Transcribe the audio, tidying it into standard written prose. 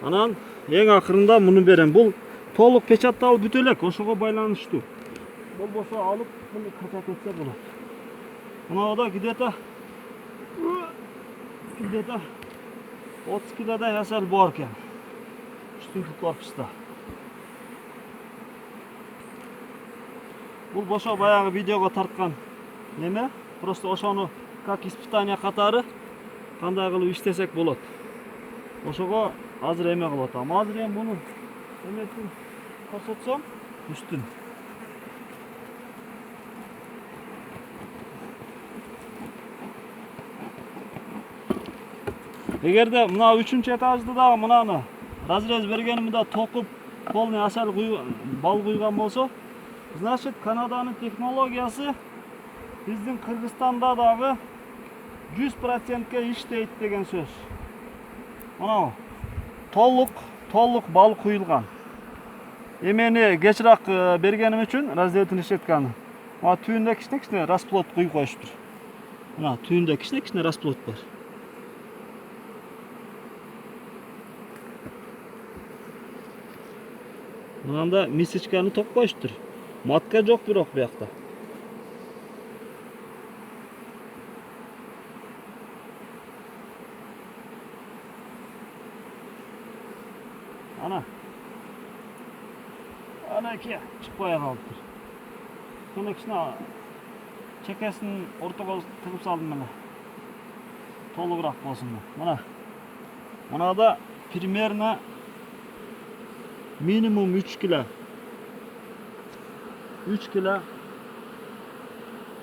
Анан эң акырында муну берем. Бул толук печатталып бүтө элек, ошого байланыштуу. Болбосо алып муну кача кетсе болот. Мынада где-то 30 килодай асал бар экен. Үстүнкү корпуста. Бул бошо баягы видеого тарткан неме? Просто ошону как испытание катары кандай кылып иштесек болот. Ошого азыр эме кылып атам. Азыр эми муну эмесин көрсөтсөм, үстүн. Эгерде мына 3-чү этажды дагы мынаны разрез бергенимде токуп полный асал бал куйган болсо, значит Канаданын технологиясы биздин Кыргызстанда дагы 100%ке иштейт деген сөз. Мына толук бал куйулган. Эмени кечирээк бергеним үчүн разделительный щетканы. Мына түбүндө кичине расплод куюп коюштур. Мына түбүндө кичине расплод бар. Мынанда мисочканы топ коюштур. Матка жок бирок буякта. Ana ki çıkmaya kalktır. Sonra ikisine çekesinin ortaga tıkıp saldım bana. Toluğurak olsun bana. Buna da примерно minimum 3 kilo. 3 kilo